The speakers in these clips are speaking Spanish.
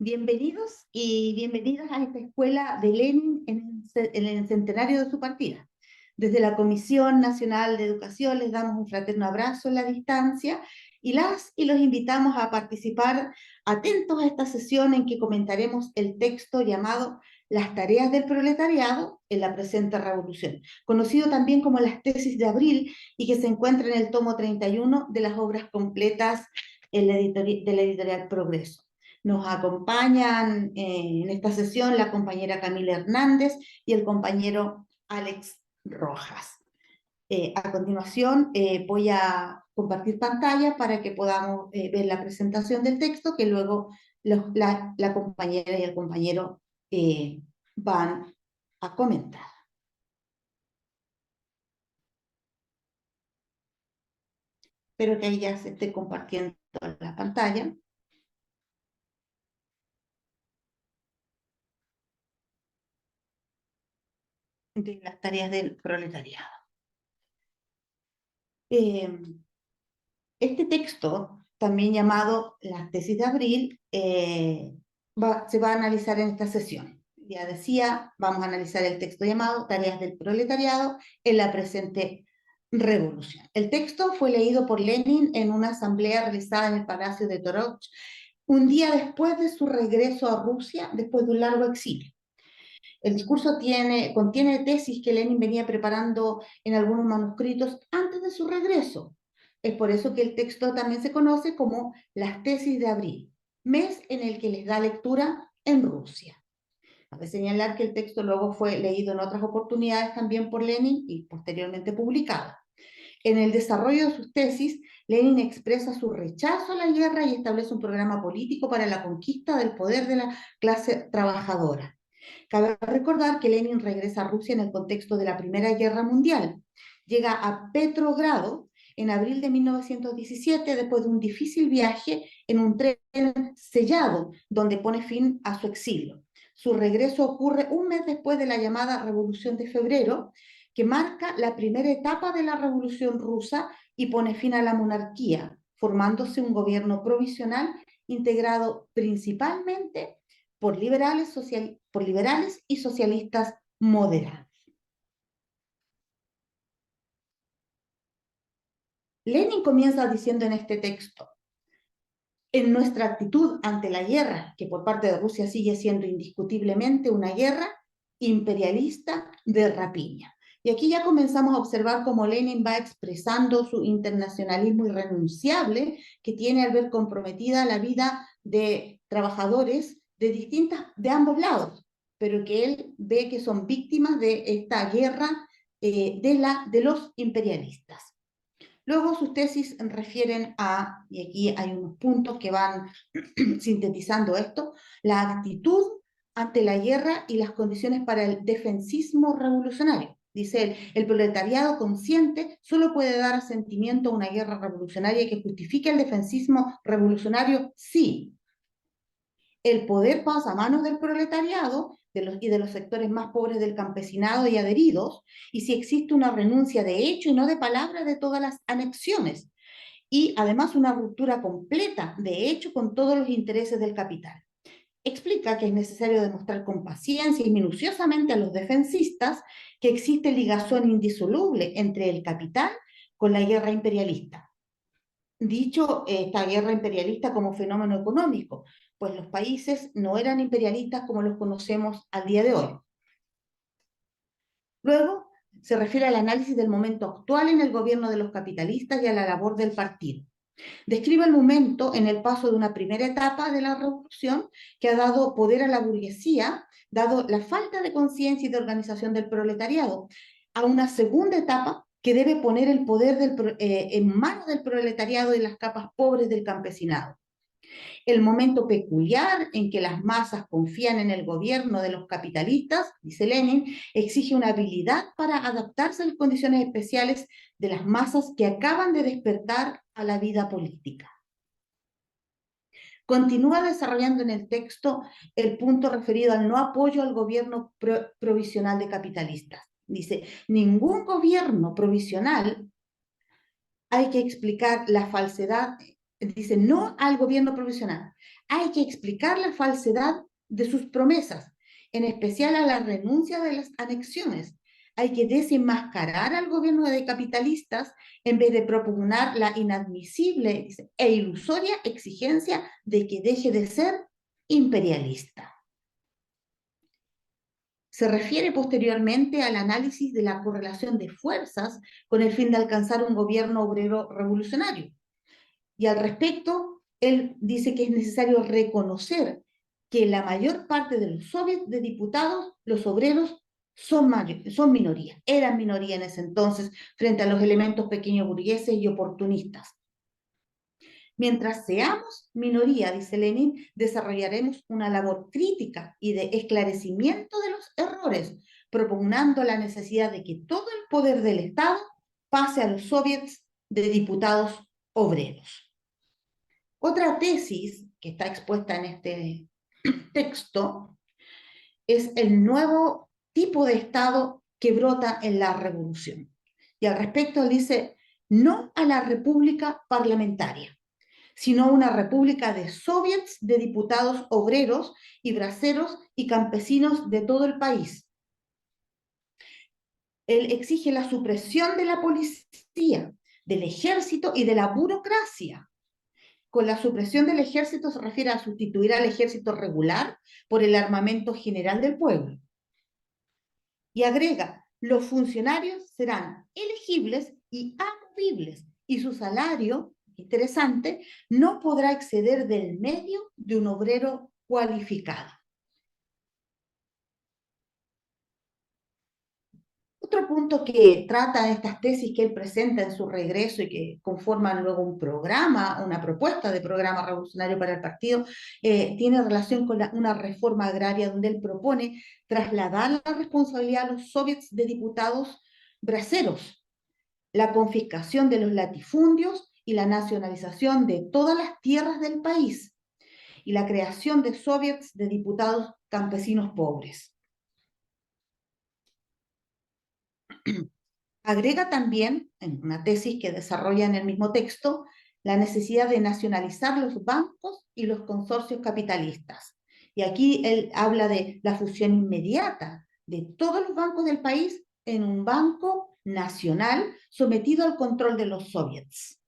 Bienvenidos y bienvenidas a esta escuela de Lenin en el centenario de su partida. Desde la Comisión Nacional de Educación les damos un fraterno abrazo en la distancia y los invitamos a participar atentos a esta sesión en que comentaremos el texto llamado Las tareas del proletariado en la presente revolución, conocido también como las tesis de abril y que se encuentra en el tomo 31 de las obras completas de la editorial Progreso. Nos acompañan en esta sesión la compañera Camila Hernández y el compañero Alex Rojas. A continuación voy a compartir pantalla para que podamos ver la presentación del texto que luego la compañera y el compañero van a comentar. Espero que ahí ya se esté compartiendo la pantalla. De las tareas del proletariado. Este texto, también llamado las tesis de abril, se va a analizar en esta sesión. Ya decía, vamos a analizar el texto llamado Tareas del proletariado en la presente revolución. El texto fue leído por Lenin en una asamblea realizada en el Palacio de Toroch un día después de su regreso a Rusia, después de un largo exilio. El discurso contiene tesis que Lenin venía preparando en algunos manuscritos antes de su regreso. Es por eso que el texto también se conoce como las tesis de abril, mes en el que les da lectura en Rusia. Cabe señalar que el texto luego fue leído en otras oportunidades también por Lenin y posteriormente publicado. En el desarrollo de sus tesis, Lenin expresa su rechazo a la guerra y establece un programa político para la conquista del poder de la clase trabajadora. Cabe recordar que Lenin regresa a Rusia en el contexto de la Primera Guerra Mundial. Llega a Petrogrado en abril de 1917 después de un difícil viaje en un tren sellado, donde pone fin a su exilio. Su regreso ocurre un mes después de la llamada Revolución de Febrero, que marca la primera etapa de la Revolución Rusa y pone fin a la monarquía, formándose un gobierno provisional integrado principalmente por liberales y socialistas moderados. Lenin comienza diciendo en este texto: en nuestra actitud ante la guerra, que por parte de Rusia sigue siendo indiscutiblemente una guerra imperialista de rapiña. Y aquí ya comenzamos a observar cómo Lenin va expresando su internacionalismo irrenunciable que tiene al ver comprometida la vida de trabajadores de ambos lados, pero que él ve que son víctimas de esta guerra de los imperialistas. Luego sus tesis refieren a, y aquí hay unos puntos que van sintetizando esto, la actitud ante la guerra y las condiciones para el defensismo revolucionario. Dice él, el proletariado consciente solo puede dar asentimiento a una guerra revolucionaria que justifique el defensismo revolucionario si el poder pasa a manos del proletariado y de los sectores más pobres del campesinado y adheridos, y si existe una renuncia de hecho y no de palabra de todas las anexiones, y además una ruptura completa de hecho con todos los intereses del capital. Explica que es necesario demostrar con paciencia y minuciosamente a los defensistas que existe ligazón indisoluble entre el capital con la guerra imperialista. Dicho esta guerra imperialista como fenómeno económico, pues los países no eran imperialistas como los conocemos al día de hoy. Luego se refiere al análisis del momento actual en el gobierno de los capitalistas y a la labor del partido. Describe el momento en el paso de una primera etapa de la revolución que ha dado poder a la burguesía, dado la falta de conciencia y de organización del proletariado, a una segunda etapa que debe poner el poder en manos del proletariado y las capas pobres del campesinado. El momento peculiar en que las masas confían en el gobierno de los capitalistas, dice Lenin, exige una habilidad para adaptarse a las condiciones especiales de las masas que acaban de despertar a la vida política. Continúa desarrollando en el texto el punto referido al no apoyo al gobierno provisional de capitalistas. Dice, ningún gobierno provisional, hay que explicar la falsedad, dice, no al gobierno provisional. hay que explicar la falsedad de sus promesas, en especial a la renuncia de las anexiones. Hay que desenmascarar al gobierno de capitalistas en vez de propugnar la inadmisible e ilusoria exigencia de que deje de ser imperialista. Se refiere posteriormente al análisis de la correlación de fuerzas con el fin de alcanzar un gobierno obrero revolucionario. Y al respecto, él dice que es necesario reconocer que la mayor parte de los soviets de diputados, los obreros, son minoría, eran minoría en ese entonces frente a los elementos pequeños burgueses y oportunistas. Mientras seamos minoría, dice Lenin, desarrollaremos una labor crítica y de esclarecimiento de los errores, propugnando la necesidad de que todo el poder del Estado pase a los soviets de diputados obreros. Otra tesis que está expuesta en este texto es el nuevo tipo de Estado que brota en la revolución. Y al respecto dice, no a la república parlamentaria, sino una república de soviets de diputados obreros y braceros y campesinos de todo el país. Él exige la supresión de la policía, del ejército y de la burocracia. Con la supresión del ejército se refiere a sustituir al ejército regular por el armamento general del pueblo. Y agrega, los funcionarios serán elegibles y amovibles, y su salario, interesante, no podrá exceder del medio de un obrero cualificado. Otro punto que trata de estas tesis que él presenta en su regreso y que conforman luego un programa, una propuesta de programa revolucionario para el partido, tiene relación con una reforma agraria donde él propone trasladar la responsabilidad a los soviets de diputados braceros, la confiscación de los latifundios y la nacionalización de todas las tierras del país y la creación de soviets de diputados campesinos pobres. Agrega también, en una tesis que desarrolla en el mismo texto, la necesidad de nacionalizar los bancos y los consorcios capitalistas. Y aquí él habla de la fusión inmediata de todos los bancos del país en un banco nacional sometido al control de los soviets.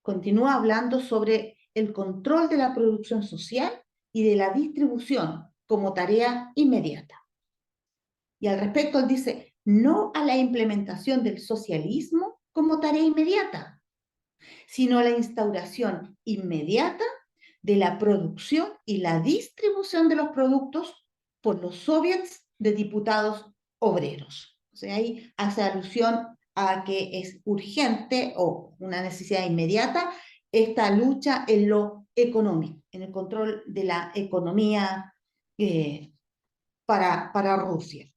Continúa hablando sobre el control de la producción social y de la distribución como tarea inmediata. Y al respecto él dice, no a la implementación del socialismo como tarea inmediata, sino a la instauración inmediata de la producción y la distribución de los productos por los soviets de diputados obreros. O sea, ahí hace alusión a que es urgente o una necesidad inmediata esta lucha en lo económico, en el control de la economía para Rusia.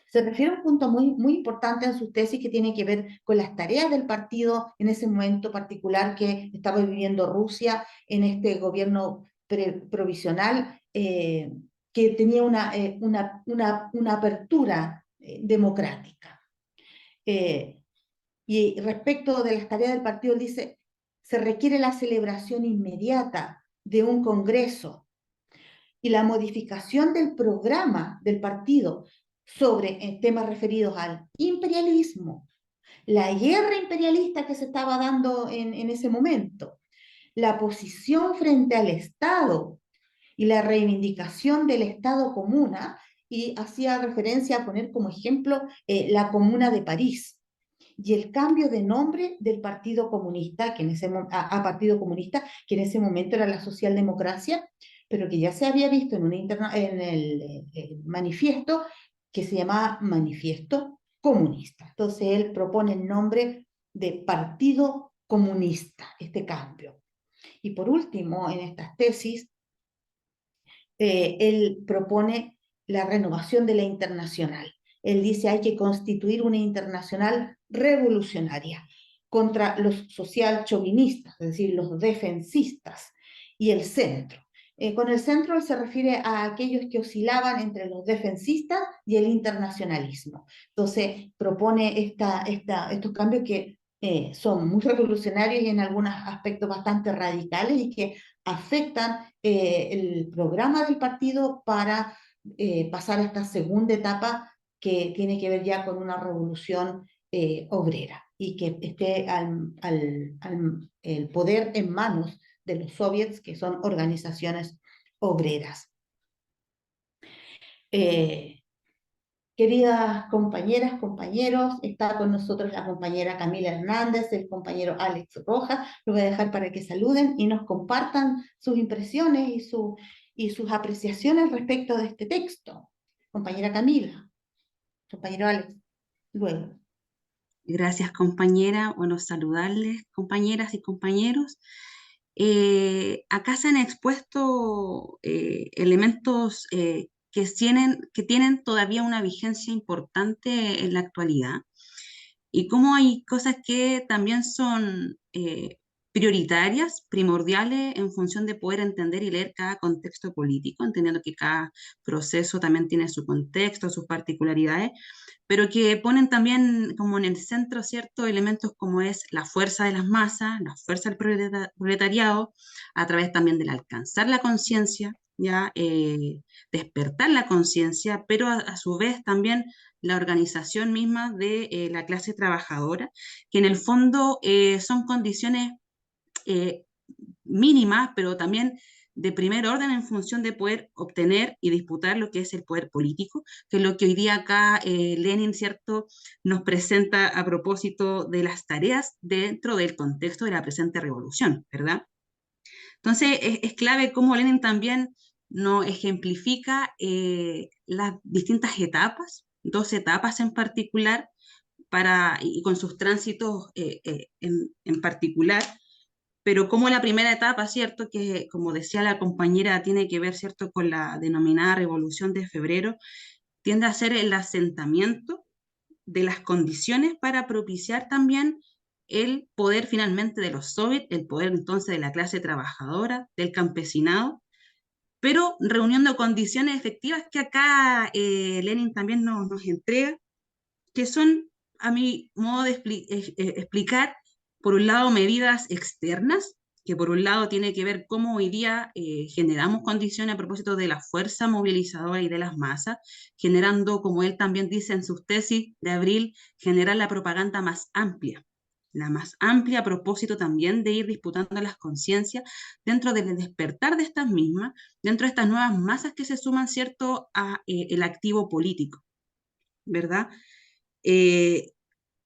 Se refiere a un punto muy importante en sus tesis que tiene que ver con las tareas del partido en ese momento particular que estaba viviendo Rusia en este gobierno provisional que tenía una apertura democrática. Y respecto de las tareas del partido, dice, se requiere la celebración inmediata de un congreso y la modificación del programa del partido sobre temas referidos al imperialismo, la guerra imperialista que se estaba dando en ese momento, la posición frente al Estado y la reivindicación del Estado comuna, y hacía referencia a poner como ejemplo la Comuna de París y el cambio de nombre del Partido Comunista, que en ese, a Partido Comunista, que en ese momento era la socialdemocracia, pero que ya se había visto en el manifiesto que se llamaba Manifiesto Comunista. Entonces él propone el nombre de Partido Comunista, este cambio. Y por último, en estas tesis, él propone la renovación de la internacional. Él dice hay que constituir una internacional revolucionaria contra los social chauvinistas, es decir, los defensistas, y el centro. Con el centro él se refiere a aquellos que oscilaban entre los defensistas y el internacionalismo. Entonces propone estos cambios que son muy revolucionarios y en algunos aspectos bastante radicales y que afectan el programa del partido para pasar a esta segunda etapa que tiene que ver ya con una revolución obrera y que esté el poder en manos de los soviets, que son organizaciones obreras. Queridas compañeras, compañeros, está con nosotros la compañera Camila Hernández, el compañero Alex Rojas. Lo voy a dejar para que saluden y nos compartan sus impresiones y sus apreciaciones respecto de este texto. Compañera Camila, compañero Alex, luego. Gracias, compañera. Bueno, saludarles, compañeras y compañeros. Acá se han expuesto elementos que tienen todavía una vigencia importante en la actualidad y cómo hay cosas que también son prioritarias, primordiales en función de poder entender y leer cada contexto político, entendiendo que cada proceso también tiene su contexto, sus particularidades, pero que ponen también como en el centro ciertos elementos como es la fuerza de las masas, la fuerza del proletariado, a través también del alcanzar la conciencia, ya despertar la conciencia, pero a su vez también la organización misma de la clase trabajadora, que en el fondo son condiciones eh, mínimas, pero también de primer orden en función de poder obtener y disputar lo que es el poder político, que es lo que hoy día acá Lenin, ¿cierto?, nos presenta a propósito de las tareas dentro del contexto de la presente revolución, ¿verdad? Entonces es clave cómo Lenin también nos ejemplifica las distintas etapas, dos etapas en particular, y con sus tránsitos en particular, pero como la primera etapa, ¿cierto? Que como decía la compañera, tiene que ver, ¿cierto?, con la denominada Revolución de Febrero, tiende a ser el asentamiento de las condiciones para propiciar también el poder finalmente de los soviets, el poder entonces de la clase trabajadora, del campesinado, pero reuniendo condiciones efectivas que acá Lenin también nos entrega, que son, a mi modo de explicar, por un lado, medidas externas, que por un lado tiene que ver cómo hoy día generamos condiciones a propósito de la fuerza movilizadora y de las masas, generando, como él también dice en sus tesis de abril, generar la más amplia a propósito también de ir disputando las conciencias dentro del despertar de estas mismas, dentro de estas nuevas masas que se suman, ¿cierto?, a el activo político, ¿verdad? Eh,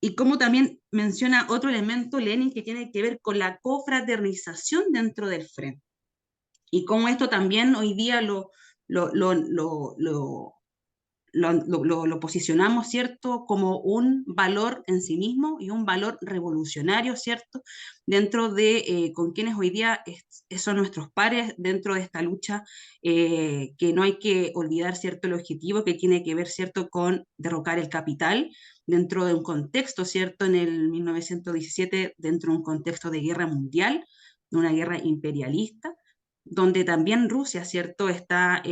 y como también menciona otro elemento, Lenin, que tiene que ver con la confraternización dentro del frente. Y cómo esto también hoy día lo, lo, lo, lo, lo posicionamos, ¿cierto?, como un valor en sí mismo y un valor revolucionario, ¿cierto?, dentro de con quienes hoy día son nuestros pares dentro de esta lucha, que no hay que olvidar, ¿cierto?, el objetivo que tiene que ver, ¿cierto?, con derrocar el capital dentro de un contexto, ¿cierto?, en el 1917, dentro de un contexto de guerra mundial, de una guerra imperialista, donde también Rusia, ¿cierto?, está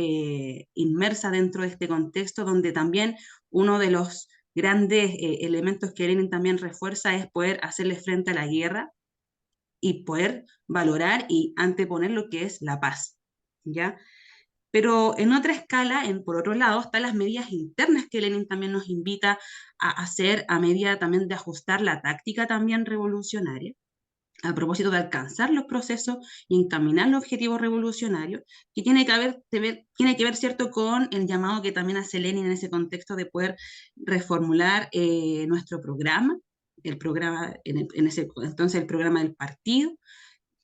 inmersa dentro de este contexto, donde también uno de los grandes elementos que Lenin también refuerza es poder hacerle frente a la guerra y poder valorar y anteponer lo que es la paz, ¿ya? Pero en otra escala, por otro lado, están las medidas internas que Lenin también nos invita a hacer a medida también de ajustar la táctica también revolucionaria a propósito de alcanzar los procesos y encaminar los objetivos revolucionarios, que tiene que ver, ¿cierto?, con el llamado que también hace Lenin en ese contexto de poder reformular nuestro programa, en ese entonces el programa del partido,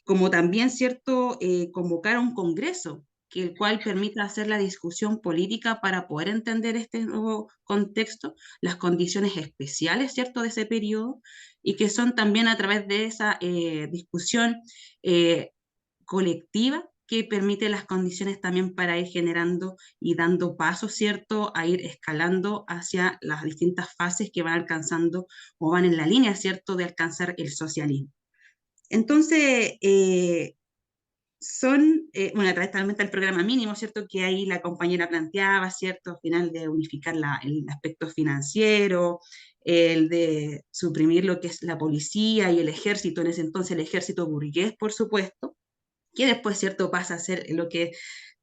como también, ¿cierto?, convocar a un congreso, el cual permita hacer la discusión política para poder entender este nuevo contexto, las condiciones especiales, ¿cierto?, de ese periodo, y que son también a través de esa discusión eh, colectiva que permite las condiciones también para ir generando y dando pasos, ¿cierto?, a ir escalando hacia las distintas fases que van alcanzando o van en la línea, ¿cierto?, de alcanzar el socialismo. Entonces, son, bueno, a través también del programa mínimo, ¿cierto? Que ahí la compañera planteaba, ¿cierto? Al final de unificar el aspecto financiero, el de suprimir lo que es la policía y el ejército, en ese entonces el ejército burgués, por supuesto, que después, ¿cierto?, pasa a ser lo que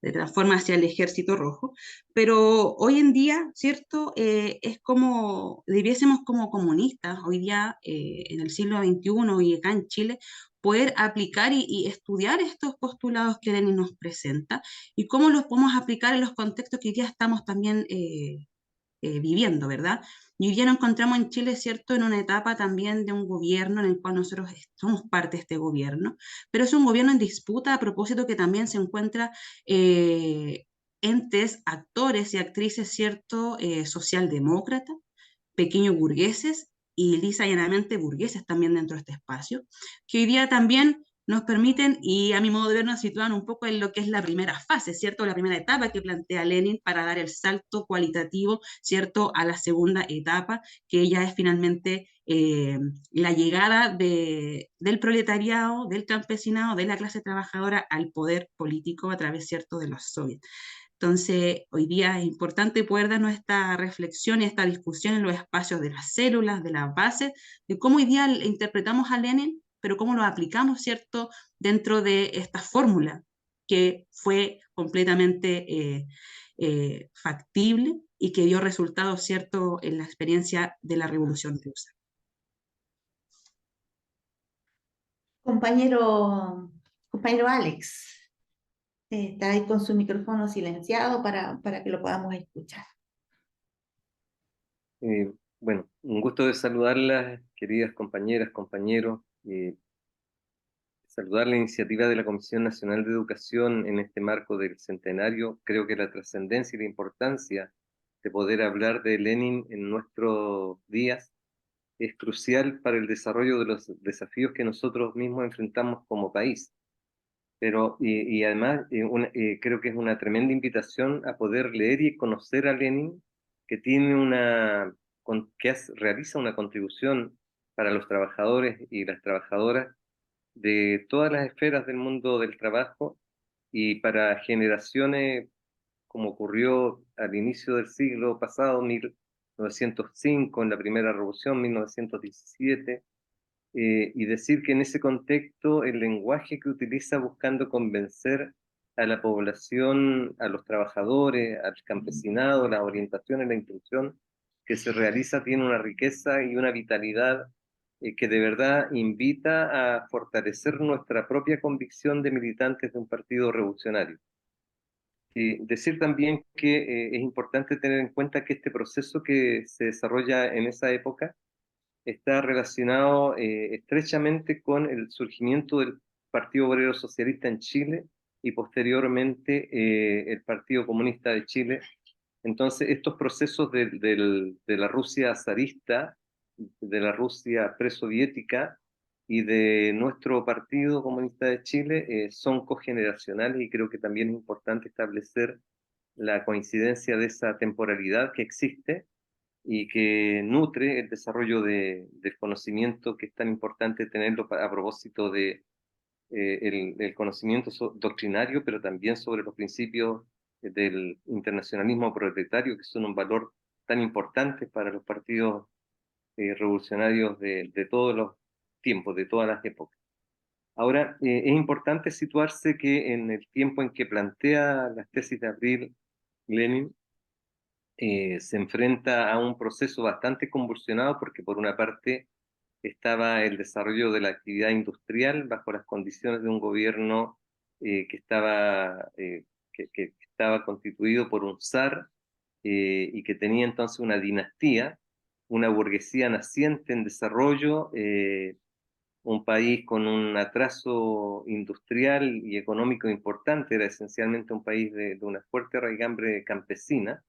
se transforma hacia el ejército rojo, pero hoy en día, ¿cierto?, es como, debiésemos como comunistas, hoy día, en el siglo XXI y acá en Chile, poder aplicar y estudiar estos postulados que Lenin nos presenta y cómo los podemos aplicar en los contextos que hoy día estamos también viviendo, ¿verdad? Y hoy día nos encontramos en Chile, ¿cierto?, en una etapa también de un gobierno en el cual nosotros somos parte de este gobierno, pero es un gobierno en disputa a propósito que también se encuentra entes, actores y actrices, ¿cierto?, socialdemócratas, pequeños burgueses y lisa y llanamente burgueses también dentro de este espacio, que hoy día también nos permiten, y a mi modo de ver, nos sitúan un poco en lo que es la primera fase, ¿cierto? La primera etapa que plantea Lenin para dar el salto cualitativo, ¿cierto? A la segunda etapa, que ya es finalmente la llegada del proletariado, del campesinado, de la clase trabajadora al poder político a través, ¿cierto?, de los soviets. Entonces, hoy día es importante poder darnos esta reflexión y esta discusión en los espacios de las células, de las bases, de cómo hoy día interpretamos a Lenin, pero cómo lo aplicamos, ¿cierto?, dentro de esta fórmula que fue completamente factible y que dio resultados, ¿cierto?, en la experiencia de la Revolución Rusa. Compañero Alex, está ahí con su micrófono silenciado para que lo podamos escuchar. Bueno, un gusto de saludarlas, queridas compañeras, compañeros. Saludar la iniciativa de la Comisión Nacional de Educación en este marco del centenario. Creo que la trascendencia y la importancia de poder hablar de Lenin en nuestros días es crucial para el desarrollo de los desafíos que nosotros mismos enfrentamos como país. Pero, y además, creo que es una tremenda invitación a poder leer y conocer a Lenin, que tiene realiza una contribución para los trabajadores y las trabajadoras de todas las esferas del mundo del trabajo y para generaciones, como ocurrió al inicio del siglo pasado, 1905, en la primera revolución, 1917, y decir que en ese contexto el lenguaje que utiliza buscando convencer a la población, a los trabajadores, al campesinado, la orientación y la instrucción que se realiza tiene una riqueza y una vitalidad que de verdad invita a fortalecer nuestra propia convicción de militantes de un partido revolucionario. Y decir también que es importante tener en cuenta que este proceso que se desarrolla en esa época está relacionado estrechamente con el surgimiento del Partido Obrero Socialista en Chile y posteriormente el Partido Comunista de Chile. Entonces, estos procesos de la Rusia zarista, de la Rusia presoviética y de nuestro Partido Comunista de Chile son cogeneracionales y creo que también es importante establecer la coincidencia de esa temporalidad que existe y que nutre el desarrollo del conocimiento que es tan importante tenerlo a propósito de el conocimiento doctrinario, pero también sobre los principios del internacionalismo proletario, que son un valor tan importante para los partidos revolucionarios de todos los tiempos, de todas las épocas. Ahora, es importante situarse que en el tiempo en que plantea las tesis de Abril Lenin, se enfrenta a un proceso bastante convulsionado porque por una parte estaba el desarrollo de la actividad industrial bajo las condiciones de un gobierno que estaba constituido por un zar y que tenía entonces una dinastía, una burguesía naciente en desarrollo, un país con un atraso industrial y económico importante, era esencialmente un país de una fuerte raigambre campesina.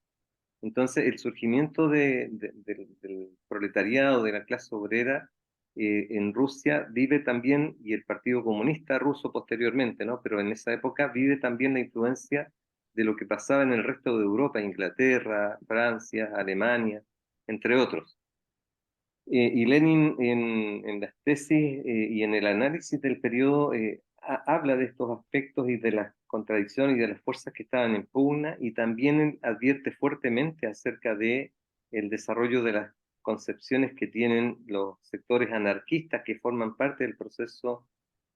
Entonces, el surgimiento del proletariado, de la clase obrera en Rusia vive también, y el Partido Comunista ruso posteriormente, ¿no? Pero en esa época vive también la influencia de lo que pasaba en el resto de Europa, Inglaterra, Francia, Alemania, entre otros. Y Lenin en las tesis y en el análisis del periodo habla de estos aspectos y de las contradicciones y de las fuerzas que estaban en pugna, y también advierte fuertemente acerca de el desarrollo de las concepciones que tienen los sectores anarquistas que forman parte del proceso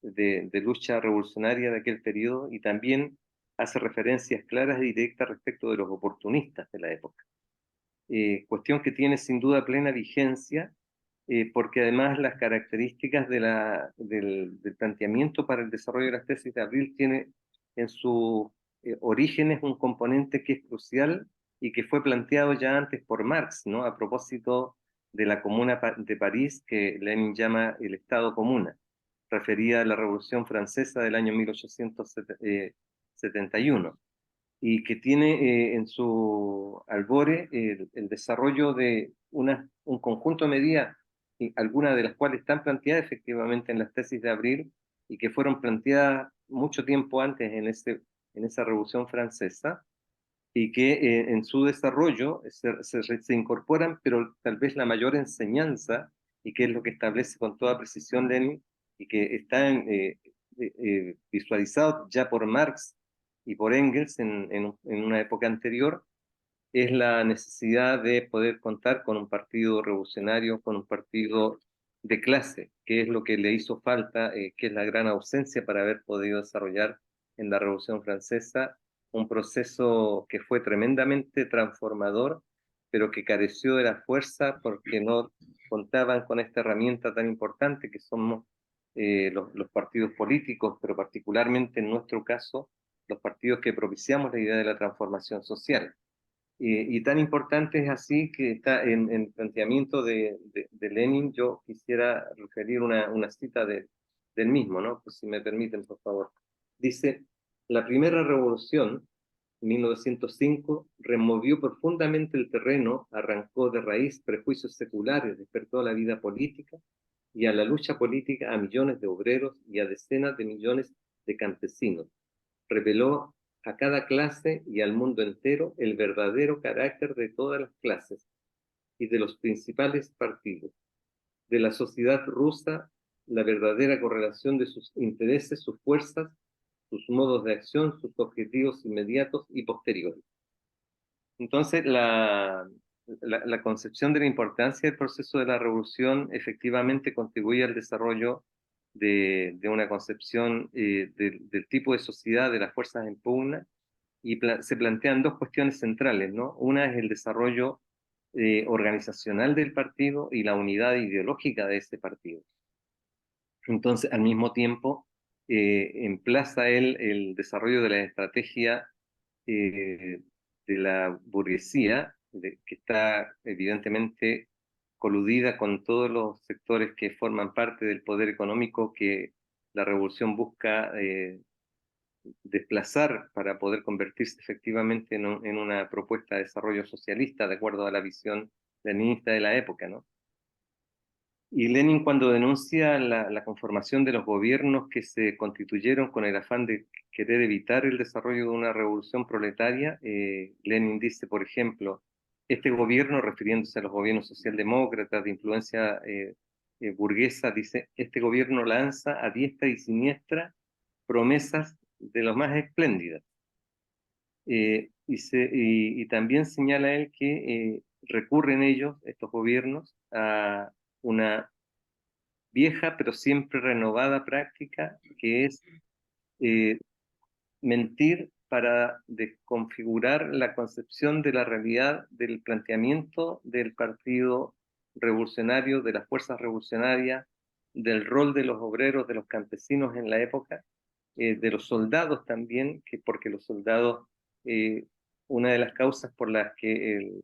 de lucha revolucionaria de aquel periodo, y también hace referencias claras y directas respecto de los oportunistas de la época. Cuestión que tiene sin duda plena vigencia, porque además las características del planteamiento para el desarrollo de las tesis de Abril tiene en sus orígenes un componente que es crucial y que fue planteado ya antes por Marx, ¿no? A propósito de la Comuna de París, que Lenin llama el Estado Comuna, referida a la Revolución Francesa del año 1871, y que tiene en su albore el desarrollo de un conjunto de medidas, y algunas de las cuales están planteadas efectivamente en las tesis de Abril y que fueron planteadas mucho tiempo antes en esa Revolución Francesa, y que en su desarrollo se incorporan, pero tal vez la mayor enseñanza, y que es lo que establece con toda precisión Lenin, y que está visualizado ya por Marx y por Engels en una época anterior, es la necesidad de poder contar con un partido revolucionario, con un partido de clase, que es lo que le hizo falta, que es la gran ausencia para haber podido desarrollar en la Revolución Francesa un proceso que fue tremendamente transformador, pero que careció de la fuerza porque no contaban con esta herramienta tan importante que somos los partidos políticos, pero particularmente en nuestro caso, los partidos que propiciamos la idea de la transformación social. Y tan importante es así que está en el planteamiento de Lenin. Yo quisiera referir una cita del mismo, ¿no? Pues si me permiten, por favor. Dice: la primera revolución, 1905, removió profundamente el terreno, arrancó de raíz prejuicios seculares, despertó a la vida política y a la lucha política a millones de obreros y a decenas de millones de campesinos. Reveló a cada clase y al mundo entero el verdadero carácter de todas las clases y de los principales partidos, de la sociedad rusa, la verdadera correlación de sus intereses, sus fuerzas, sus modos de acción, sus objetivos inmediatos y posteriores. Entonces, la concepción de la importancia del proceso de la revolución efectivamente contribuye al desarrollo de una concepción del tipo de sociedad, de las fuerzas en pugna, y se plantean dos cuestiones centrales, ¿no? Una es el desarrollo organizacional del partido y la unidad ideológica de ese partido. Entonces, al mismo tiempo, emplaza él el desarrollo de la estrategia de la burguesía, que está evidentemente coludida con todos los sectores que forman parte del poder económico que la revolución busca desplazar para poder convertirse efectivamente en una propuesta de desarrollo socialista de acuerdo a la visión leninista de la época, ¿no? Y Lenin, cuando denuncia la conformación de los gobiernos que se constituyeron con el afán de querer evitar el desarrollo de una revolución proletaria, Lenin dice, por ejemplo, este gobierno, refiriéndose a los gobiernos socialdemócratas de influencia burguesa, dice: este gobierno lanza a diestra y siniestra promesas de lo más espléndidas. Y también señala él que recurren ellos, estos gobiernos, a una vieja pero siempre renovada práctica, que es eh, mentir para desconfigurar la concepción de la realidad del planteamiento del partido revolucionario, de las fuerzas revolucionarias, del rol de los obreros, de los campesinos en la época, de los soldados también, porque los soldados, eh, una de las causas por las que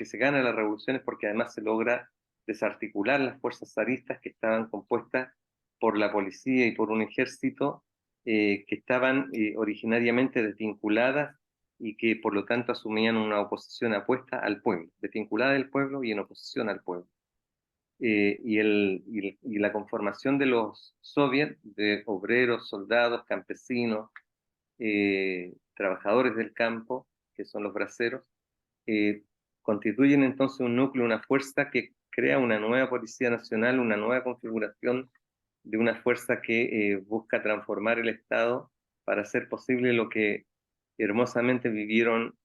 se gana la revolución es porque además se logra desarticular las fuerzas zaristas, que estaban compuestas por la policía y por un ejército que estaban originariamente desvinculadas y que por lo tanto asumían una oposición apuesta al pueblo, desvinculada del pueblo y en oposición al pueblo. Y la conformación de los soviets, de obreros, soldados, campesinos, trabajadores del campo, que son los braceros, constituyen entonces un núcleo, una fuerza que crea una nueva Policía Nacional, una nueva configuración de una fuerza que busca transformar el Estado para hacer posible lo que hermosamente vivieron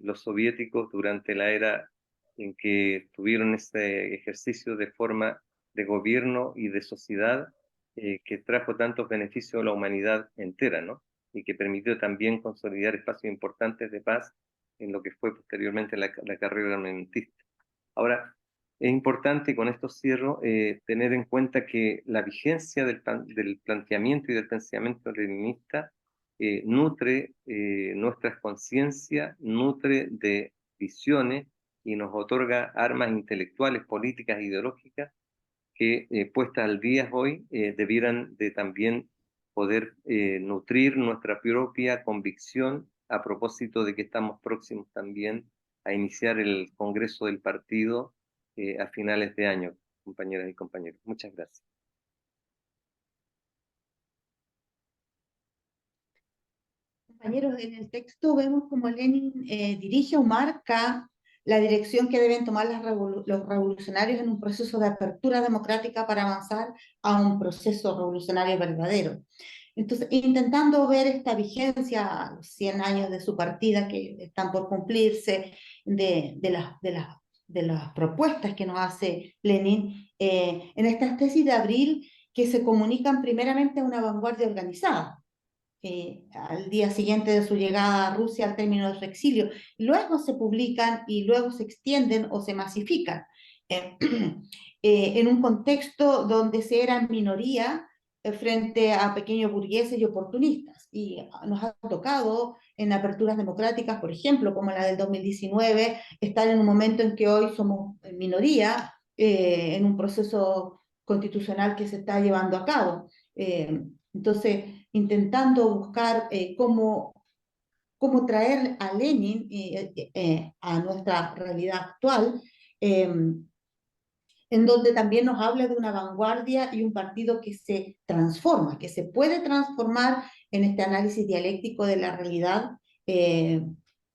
los soviéticos durante la era en que tuvieron ese ejercicio de forma de gobierno y de sociedad que trajo tantos beneficios a la humanidad entera, ¿no? Y que permitió también consolidar espacios importantes de paz en lo que fue posteriormente la carrera armamentista. Ahora, es importante, y con esto cierro, tener en cuenta que la vigencia del planteamiento y del pensamiento leninista nutre nuestras conciencias, nutre de visiones y nos otorga armas intelectuales, políticas, ideológicas que puestas al día hoy debieran de también poder nutrir nuestra propia convicción a propósito de que estamos próximos también a iniciar el Congreso del Partido a finales de año, compañeras y compañeros. Muchas gracias. Compañeros, en el texto vemos como Lenin dirige o marca la dirección que deben tomar los revolucionarios en un proceso de apertura democrática para avanzar a un proceso revolucionario verdadero. Entonces, intentando ver esta vigencia a los 100 años de su partida que están por cumplirse, de las propuestas que nos hace Lenin, en estas tesis de abril que se comunican primeramente a una vanguardia organizada, al día siguiente de su llegada a Rusia al término de su exilio. Luego se publican y luego se extienden o se masifican en un contexto donde se era minoría frente a pequeños burgueses y oportunistas. Y nos ha tocado en aperturas democráticas, por ejemplo, como la del 2019, estar en un momento en que hoy somos minoría en un proceso constitucional que se está llevando a cabo. Entonces, intentando buscar cómo traer a Lenin a nuestra realidad actual, en donde también nos habla de una vanguardia y un partido que se transforma, que se puede transformar en este análisis dialéctico de la realidad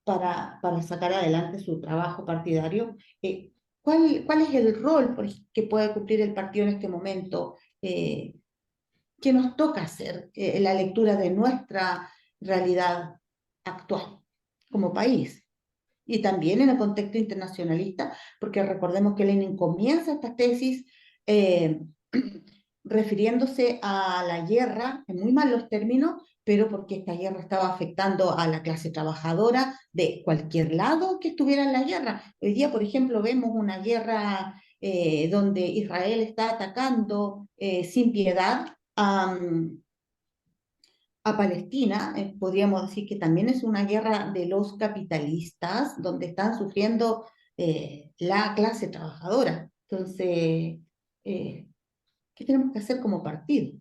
para sacar adelante su trabajo partidario. ¿Cuál es el rol que puede cumplir el partido en este momento? ¿Qué nos toca hacer en la lectura de nuestra realidad actual como país? Y también en el contexto internacionalista, porque recordemos que Lenin comienza esta tesis refiriéndose a la guerra, en muy malos términos, pero porque esta guerra estaba afectando a la clase trabajadora de cualquier lado que estuviera en la guerra. Hoy día, por ejemplo, vemos una guerra donde Israel está atacando sin piedad a Palestina. Podríamos decir que también es una guerra de los capitalistas, donde están sufriendo la clase trabajadora. Entonces, ¿qué tenemos que hacer como partido?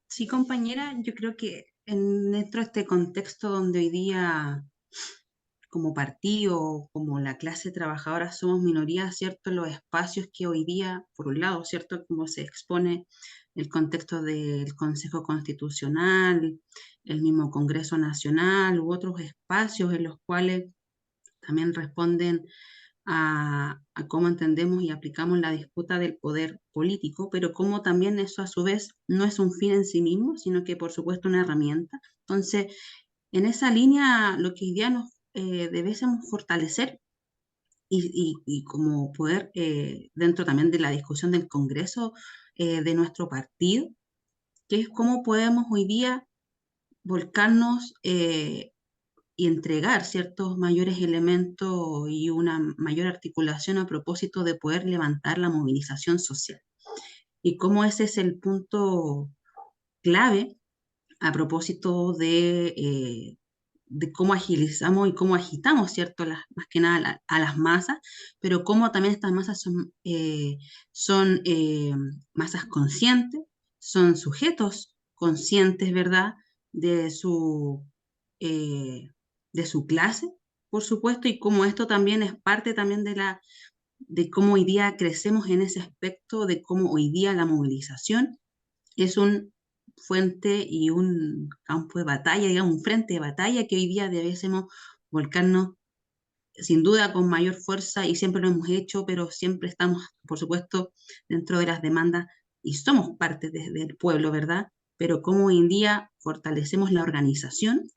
Sí, compañera, yo creo que dentro de este contexto donde hoy día como partido, como la clase trabajadora somos minoría, ¿cierto? Los espacios que hoy día, por un lado, ¿cierto? Como se expone el contexto del Consejo Constitucional, el mismo Congreso Nacional u otros espacios en los cuales también responden a cómo entendemos y aplicamos la disputa del poder político, pero cómo también eso a su vez no es un fin en sí mismo, sino que por supuesto una herramienta. Entonces, en esa línea, lo que hoy día nos debemos fortalecer y como poder, dentro también de la discusión del Congreso de nuestro partido, que es cómo podemos hoy día volcarnos y entregar ciertos mayores elementos y una mayor articulación a propósito de poder levantar la movilización social. Y cómo ese es el punto clave a propósito de cómo agilizamos y cómo agitamos, ¿cierto? Más que nada a las masas, pero cómo también estas masas son masas conscientes, son sujetos conscientes, ¿verdad? De su, eh, de su clase, por supuesto, y cómo esto también es parte también de cómo hoy día crecemos en ese aspecto, de cómo hoy día la movilización es un fuente y un campo de batalla, digamos, un frente de batalla que hoy día debiésemos volcarnos sin duda con mayor fuerza, y siempre lo hemos hecho, pero siempre estamos, por supuesto, dentro de las demandas y somos parte del pueblo, ¿verdad? Pero cómo hoy en día fortalecemos la organización,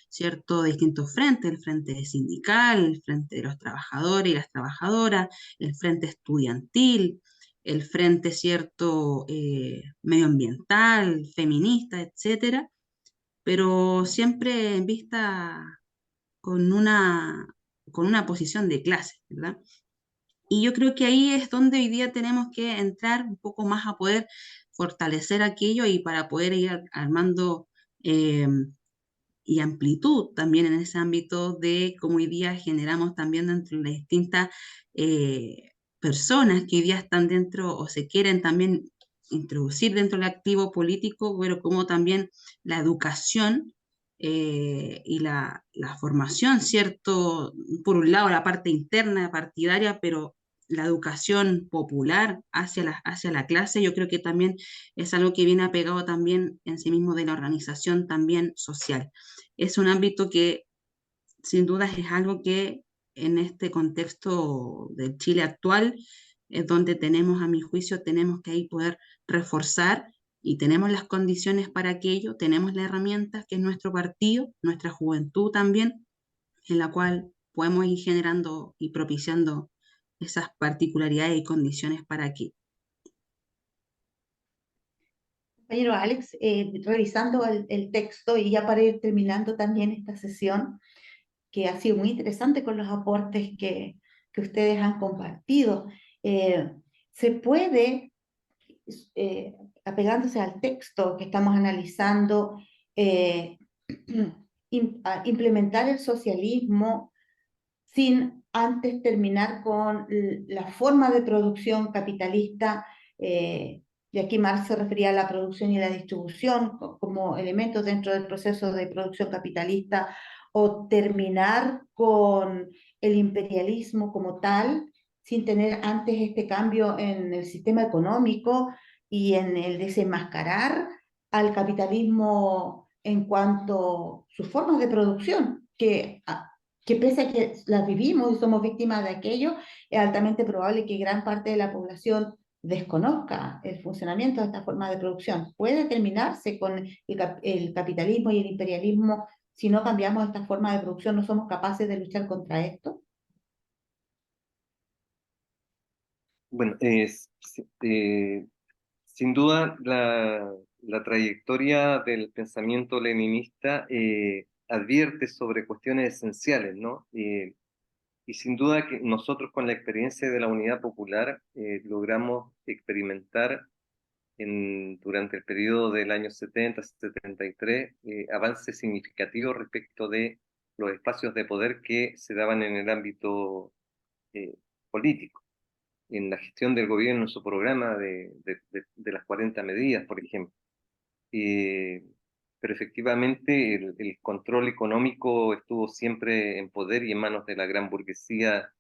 ¿cierto?, de distintos frentes, el frente sindical, el frente de los trabajadores y las trabajadoras, el frente estudiantil, el frente, ¿cierto?, medioambiental, feminista, etcétera, pero siempre en vista con con una posición de clase, ¿verdad? Y yo creo que ahí es donde hoy día tenemos que entrar un poco más a poder fortalecer aquello y para poder ir armando eh, y amplitud también en ese ámbito de cómo hoy día generamos también dentro de las distintas personas que hoy día están dentro o se quieren también introducir dentro del activo político, pero como también la educación y la formación, ¿cierto? Por un lado la parte interna partidaria, pero la educación popular hacia la clase, yo creo que también es algo que viene apegado también en sí mismo de la organización también social. Es un ámbito que sin duda es algo que en este contexto del Chile actual es donde tenemos, a mi juicio, tenemos que ahí poder reforzar y tenemos las condiciones para aquello, tenemos las herramientas que es nuestro partido, nuestra juventud también, en la cual podemos ir generando y propiciando esas particularidades y condiciones para que. Compañero Alex, revisando el texto y ya para ir terminando también esta sesión, que ha sido muy interesante con los aportes que ustedes han compartido, eh, se puede, apegándose al texto que estamos analizando, eh, implementar el socialismo sin antes terminar con la forma de producción capitalista, y aquí Marx se refería a la producción y la distribución como elementos dentro del proceso de producción capitalista, o terminar con el imperialismo como tal, sin tener antes este cambio en el sistema económico y en el desenmascarar al capitalismo en cuanto a sus formas de producción, que pese a que las vivimos y somos víctimas de aquello, es altamente probable que gran parte de la población desconozca el funcionamiento de esta forma de producción. Puede terminarse con el capitalismo y el imperialismo si no cambiamos esta forma de producción, no somos capaces de luchar contra esto. Bueno, sin duda la trayectoria del pensamiento leninista advierte sobre cuestiones esenciales, ¿no? Y sin duda que nosotros con la experiencia de la Unidad Popular logramos experimentar durante el periodo del año 70-73 avances significativos respecto de los espacios de poder que se daban en el ámbito eh, político, en la gestión del gobierno, en su programa de las 40 medidas, por ejemplo. Eh, pero efectivamente el control económico estuvo siempre en poder y en manos de la gran burguesía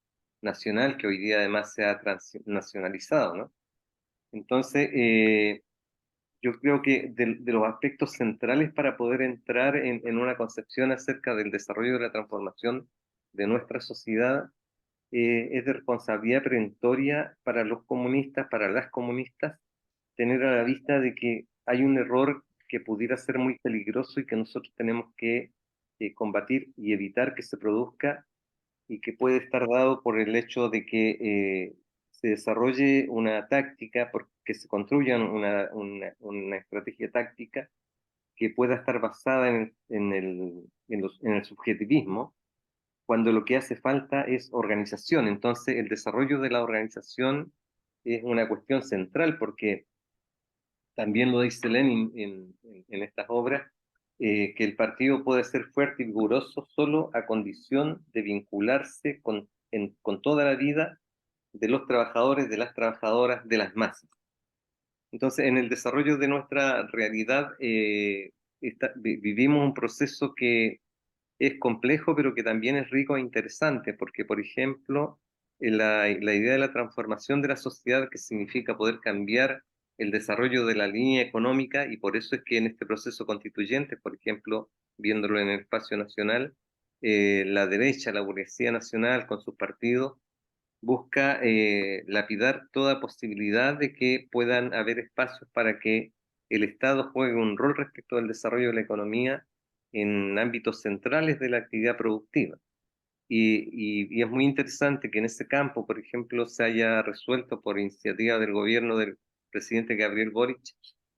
nacional, que hoy día además se ha transnacionalizado, ¿no? Entonces, yo creo que de los aspectos centrales para poder entrar en una concepción acerca del desarrollo de la transformación de nuestra sociedad es de responsabilidad perentoria para los comunistas, para las comunistas, tener a la vista de que hay un error que pudiera ser muy peligroso y que nosotros tenemos que combatir y evitar que se produzca, y que puede estar dado por el hecho de que se desarrolle una táctica, porque se construya una estrategia táctica que pueda estar basada en el subjetivismo, cuando lo que hace falta es organización. Entonces, el desarrollo de la organización es una cuestión central, porque también lo dice Lenin en estas obras, que el partido puede ser fuerte y vigoroso solo a condición de vincularse con toda la vida de los trabajadores, de las trabajadoras, de las masas. Entonces, en el desarrollo de nuestra realidad, vivimos un proceso que es complejo, pero que también es rico e interesante, porque, por ejemplo, la idea de la transformación de la sociedad, que significa poder cambiar el desarrollo de la línea económica, y por eso es que en este proceso constituyente, por ejemplo, viéndolo en el espacio nacional, la derecha, la burguesía nacional con sus partidos, busca lapidar toda posibilidad de que puedan haber espacios para que el Estado juegue un rol respecto al desarrollo de la economía en ámbitos centrales de la actividad productiva. Y es muy interesante que en ese campo, por ejemplo, se haya resuelto por iniciativa del gobierno del presidente Gabriel Boric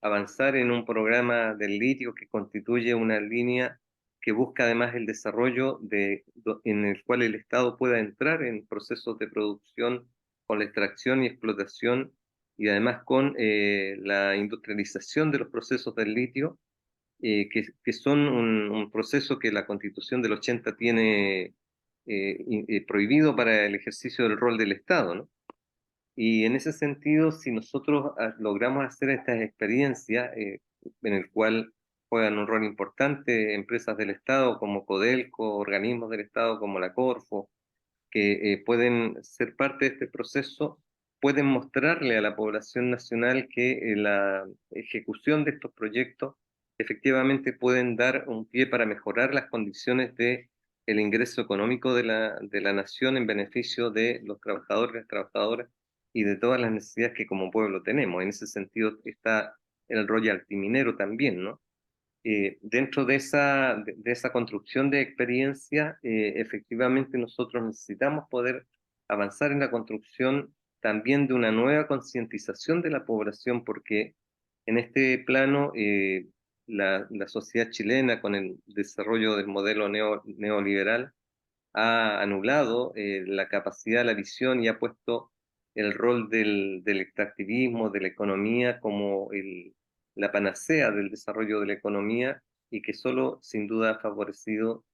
avanzar en un programa del litio que constituye una línea que busca además el desarrollo en el cual el Estado pueda entrar en procesos de producción con la extracción y explotación y además con la industrialización de los procesos del litio, que son un proceso que la Constitución del 80 tiene prohibido para el ejercicio del rol del Estado, ¿no? Y en ese sentido, si nosotros logramos hacer estas experiencias, en el cual juegan un rol importante empresas del Estado como Codelco, organismos del Estado como la Corfo, que pueden ser parte de este proceso, pueden mostrarle a la población nacional que la ejecución de estos proyectos efectivamente pueden dar un pie para mejorar las condiciones de el ingreso económico de la nación en beneficio de los trabajadores, las trabajadoras y de todas las necesidades que como pueblo tenemos. En ese sentido está el royalty minero también, ¿no? Dentro de esa construcción de experiencia, efectivamente nosotros necesitamos poder avanzar en la construcción también de una nueva concientización de la población, porque en este plano la sociedad chilena, con el desarrollo del modelo neoliberal, ha anulado la capacidad, la visión, y ha puesto el rol del extractivismo, de la economía, como la panacea del desarrollo de la economía, y que solo sin duda ha favorecido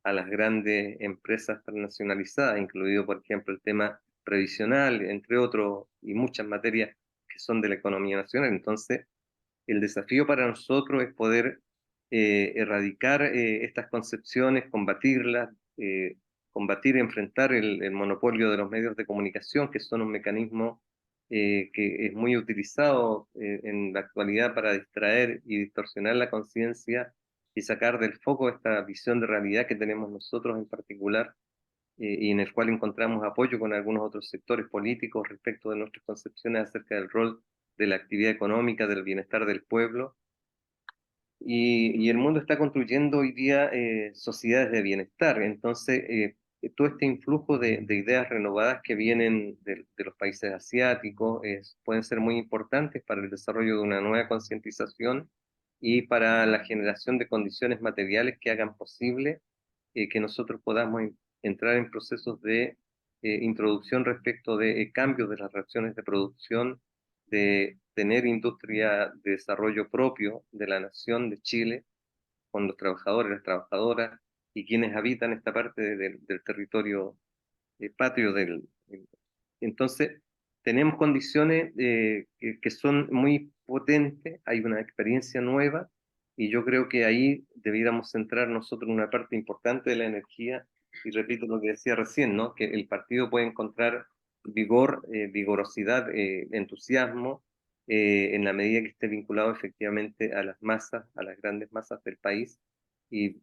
a las grandes empresas transnacionalizadas, incluido por ejemplo el tema previsional, entre otros, y muchas materias que son de la economía nacional. Entonces, el desafío para nosotros es poder erradicar estas concepciones, combatirlas, combatir y enfrentar el monopolio de los medios de comunicación, que son un mecanismo que es muy utilizado en la actualidad para distraer y distorsionar la conciencia y sacar del foco esta visión de realidad que tenemos nosotros en particular, y en el cual encontramos apoyo con algunos otros sectores políticos respecto de nuestras concepciones acerca del rol de la actividad económica, del bienestar del pueblo. Y el mundo está construyendo hoy día sociedades de bienestar. Entonces, todo este influjo de ideas renovadas que vienen de los países asiáticos pueden ser muy importantes para el desarrollo de una nueva concientización y para la generación de condiciones materiales que hagan posible que nosotros podamos entrar en procesos de introducción respecto de cambios de las reacciones de producción, de tener industria de desarrollo propio de la nación de Chile, con los trabajadores, las trabajadoras y quienes habitan esta parte del territorio patrio entonces, tenemos condiciones que son muy potentes, hay una experiencia nueva, y yo creo que ahí debiéramos centrar nosotros una parte importante de la energía, y repito lo que decía recién, ¿no? Que el partido puede encontrar vigor, vigorosidad, entusiasmo, en la medida que esté vinculado efectivamente a las masas, a las grandes masas del país, y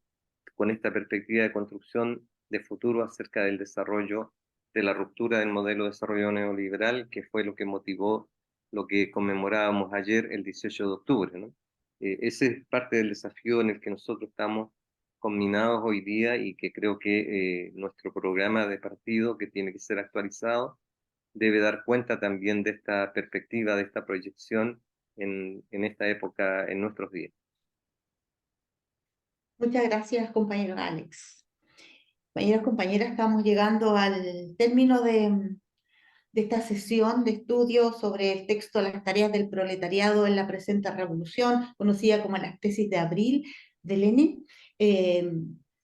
con esta perspectiva de construcción de futuro acerca del desarrollo, de la ruptura del modelo de desarrollo neoliberal, que fue lo que motivó lo que conmemorábamos ayer, el 18 de octubre, ¿no? Ese es parte del desafío en el que nosotros estamos combinados hoy día, y que creo que nuestro programa de partido, que tiene que ser actualizado, debe dar cuenta también de esta perspectiva, de esta proyección en esta época, en nuestros días. Muchas gracias, compañero Alex. Compañeros, compañeras, estamos llegando al término de esta sesión de estudio sobre el texto Las tareas del proletariado en la presente revolución, conocida como las tesis de abril de Lenin.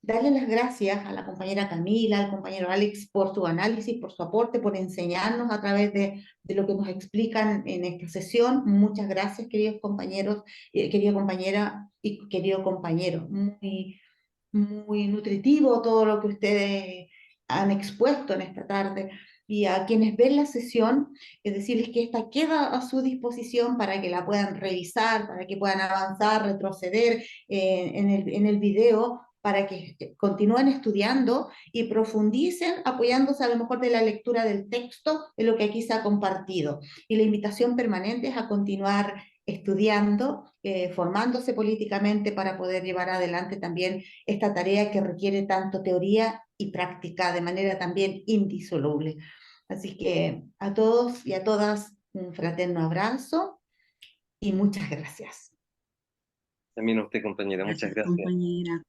Darle las gracias a la compañera Camila, al compañero Alex por su análisis, por su aporte, por enseñarnos a través de lo que nos explican en esta sesión. Muchas gracias, queridos compañeros, querida compañera y querido compañero. Muy nutritivo todo lo que ustedes han expuesto en esta tarde. y a quienes ven la sesión, es decirles que esta queda a su disposición para que la puedan revisar, para que puedan avanzar, retroceder en el video, para que continúen estudiando y profundicen apoyándose a lo mejor de la lectura del texto de lo que aquí se ha compartido. Y la invitación permanente es a continuar estudiando, formándose políticamente para poder llevar adelante también esta tarea que requiere tanto teoría y práctica de manera también indisoluble. Así que a todos y a todas un fraterno abrazo y muchas gracias. También a usted, compañera, muchas Gracias, gracias. compañera.